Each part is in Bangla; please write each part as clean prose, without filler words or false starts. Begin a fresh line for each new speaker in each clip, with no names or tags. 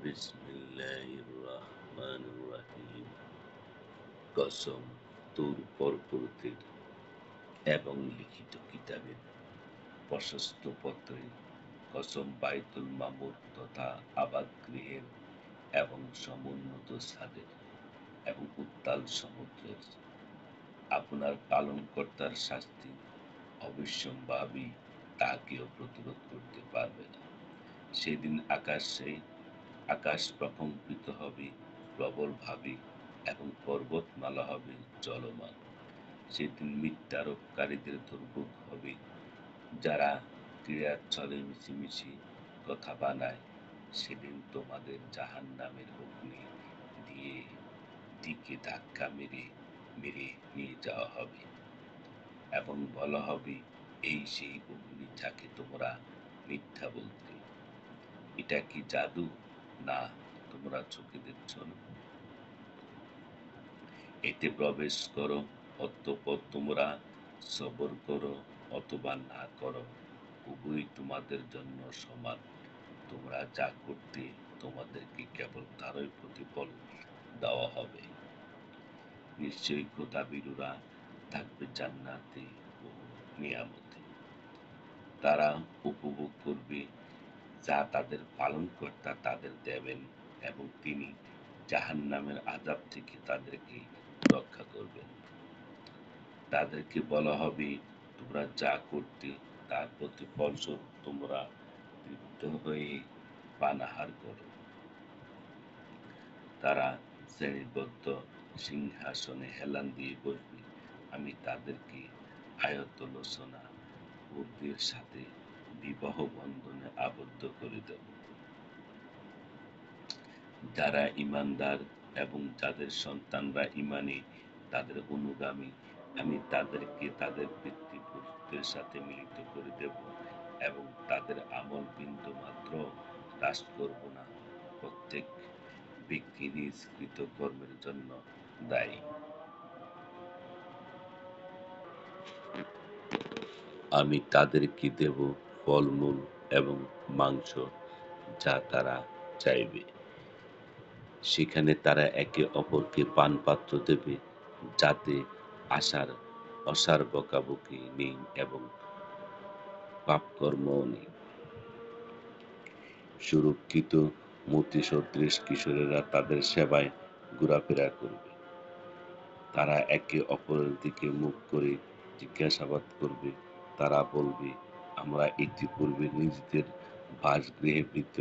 বিসমিল্লাহির রহমানির রহিম। কসম তোর পরবর্তীর এবং লিখিত কিতাবের প্রশস্ত পত্রে, কসম বাইতুল মামুর তথা আবাদ গৃহের এবং সমুন্নত ছাদের এবং উত্তাল সমুদ্রের। আপনার পালনকর্তার শাস্তি অবশ্যম্ভাবী, তা কেউ প্রতিরোধ করতে পারবে না। সেদিন আকাশ প্রকম্পিত হবে প্রবলভাবে এবং পর্বতমালা হবে চলমান। সেদিন মিথ্যারোপকারীদের দুর্ভোগ হবে, যারা ক্রীড়ার ছলে মিছিমিছি কথা বানায়। সেদিন তোমাদের জাহান্নামের অগ্নি দিয়ে দিকে ধাক্কা মেরে মেরে নিয়ে যাওয়া হবে এবং বলা হবে, এই সেই অগ্নি যাকে তোমরা মিথ্যা বলতে। এটা কি জাদু? না, তোমরা চোখে দেখছ না। এতে প্রবেশ করো, অতঃপর তোমরা সবর করো অথবা না করো, উভয়ই তোমাদের জন্য সমান। তোমরা যা করতে, তোমাদেরকে কেবল তারই প্রতিফল দেওয়া হবে। নিশ্চয়ই খোদাভীরুরা থাকবে জান্নাতে ও নিয়ামতে। তারা উপভোগ করবে যা তাদের পালনকর্তা তাদের দেবেন, এবং তিনি জাহান্নামের আযাব থেকে তাদেরকে রক্ষা করবেন। তাদেরকে বলা হবে, তোমরা যা করতে তার প্রতিফলস্বরূপ তোমরা তৃপ্ত হয়ে পানাহার করো। তারা শ্রেণীবদ্ধ সিংহাসনে হেলান দিয়ে বসবে। আমি তাদেরকে আয়তলোচনা পুরুষদের সাথে বিবাহ বন্ধনে আবদ্ধ করে দেব। যারা ঈমানদার এবং যাদের সন্তানরা ঈমানে তাদের অনুগামী, আমি তাদেরকে তাদের পিতৃপুরুষদের সাথে মিলিত করে দেব এবং তাদের আমল বিন্দুমাত্র হ্রাস করব না। প্রত্যেক ব্যক্তি নিজ কৃতকর্মের জন্য দায়ী। আমি তাদেরকে দেব ফলমূল এবং মাংস, যা তারা চাইবে। সেখানে তারা একে অপরকে পানপাত্র দেবে, যাতে আশার অসার বকাবকি নেই এবং পাপকর্মও নেই। সুরক্ষিত মূর্তিসদৃশ কিশোরেরা তাদের সেবায় ঘোরাফেরা করবে। তারা একে অপরের দিকে মুখ করে জিজ্ঞাসাবাদ করবে। তারা বলবে, আমরা ইতিপূর্বে নিজেদের বাসগৃহে ভীত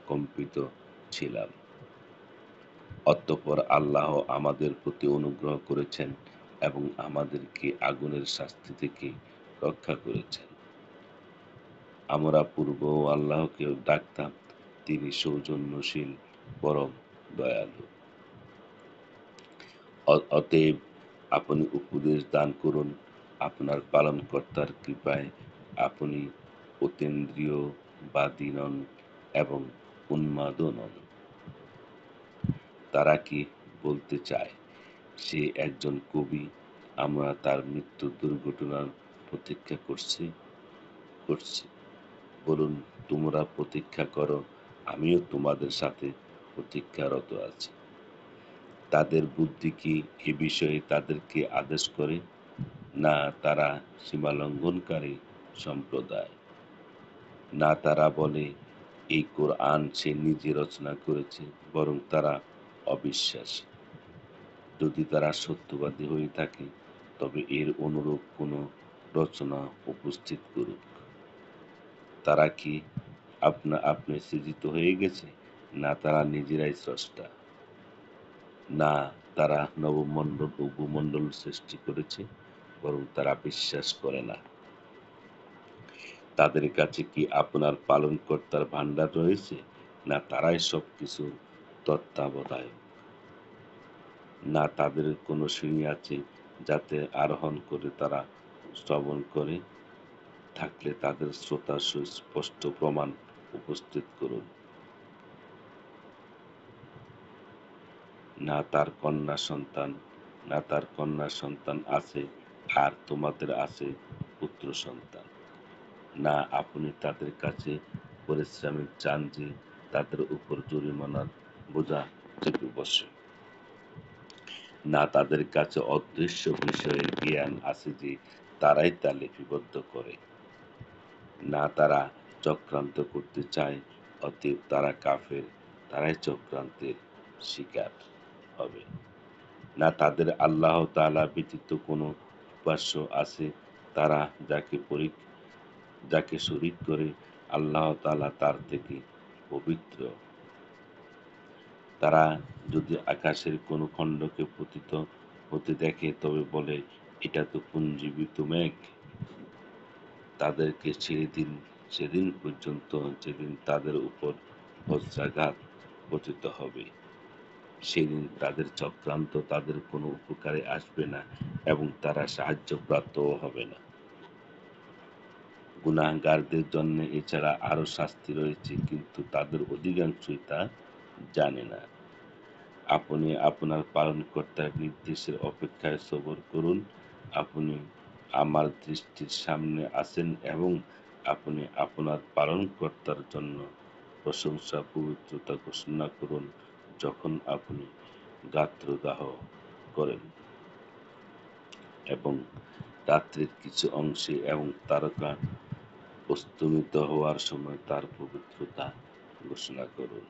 কম্পিত ছিলাম। অতঃপর আল্লাহ আমাদের প্রতি অনুগ্রহ করেছেন এবং আমাদেরকে আগুনের শাস্তি থেকে রক্ষা করেছেন। আমরা পূর্বেও আল্লাহকে ডাকতাম, তিনি সৌজন্যশীল, পরম দয়ালু। অতএব আপনি উপদেশ দান করুন, আপনার পালনকর্তার কৃপায় আপনি অতীন্দ্রিয়বাদী নন এবং উন্মাদও নন। তারা কি বলতে চায়, সে একজন কবি, আমরা তার মৃত্যুর দুর্ঘটনার প্রতীক্ষা করছি। বলুন, তোমরা প্রতীক্ষা করো, আমিও তোমাদের সাথে প্রতীক্ষারত আছি। তাদের বুদ্ধি কি এ বিষয়ে তাদেরকে আদেশ করে? না, তারা সীমালঙ্ঘনকারী সম্প্রদায়। না, তারা বলে, এই কোরআন সে নিজে রচনা করেছে, বরং তারা অবিশ্বাসী। যদি তারা সত্যবাদী হয়ে থাকে, তবে এর অনুরূপ কোনো রচনা উপস্থিত করুক। তারা কি আপনা আপনি সৃজিত হয়ে গেছে? না, তারা নিজেরাই স্রষ্টা। না, তারা নবমণ্ডল ও ভূমণ্ডল সৃষ্টি করেছে, বরং তারা বিশ্বাস করে না। তাদের কাছে কি আপনার পালনকর্তার ভাণ্ডার রয়েছে? না, তারাই সবকিছুর তত্ত্বাবধায়ক। না, তাদের কোনো সিঁড়ি আছে যাতে আরোহণ করে তারা শ্রবণ করে? থাকলে তাদের শ্রোতা সুস্পষ্ট প্রমাণ উপস্থিত করুন। না তার কন্যা সন্তান আছে, আর তোমাদের আছে পুত্র সন্তান। না, আপনি তাদের কাছে পারিশ্রমিক চান যে তাদের উপর জরিমানার বোঝা চেপে বসে। না তাদের কাছে অদৃশ্য বিষয়ের জ্ঞান আছে যে তারাই তা লিপিবদ্ধ করে, না তারা চক্রান্ত করতে চায়, অতএব তারা কাফের, তারাই চক্রান্তের শিকার হবে। না তাদের আল্লাহ তাআলা ব্যতীত কোনো উপাস্য আছে, তারা যাকে শরীক করে আল্লাহ তাআলা তার থেকে পবিত্র। তারা যদি আকাশের কোনো খণ্ডকে পতিত হতে দেখে তবে বলে, এটা তো পুঞ্জীবিত মেঘ। তাদেরকে ছেড়ে দিন সেদিন পর্যন্ত যেদিন তাদের উপর বজ্রাঘাত পতিত হবে। সেদিন তাদের চক্রান্ত তাদের কোনো উপকারে আসবে না এবং তারা সাহায্যপ্রাপ্তও হবে না। গুনাহগারদের জন্য এছাড়া আরো শাস্তি রয়েছে, কিন্তু তাদের অধিকাংশই তা জানে না। আপনি আপনার পালনকর্তার নির্দেশের অপেক্ষায় সবর করুন। আপনি আমার দৃষ্টির সামনে আছেন এবং আপনি আপনার পালনকর্তার জন্য প্রশংসা পবিত্রতা ঘোষণা করুন যখন আপনি গাত্রদাহ করেন এবং রাত্রির কিছু অংশে এবং তারকা অস্তমিত হওয়ার সময় তার পবিত্রতা ঘোষণা করুন।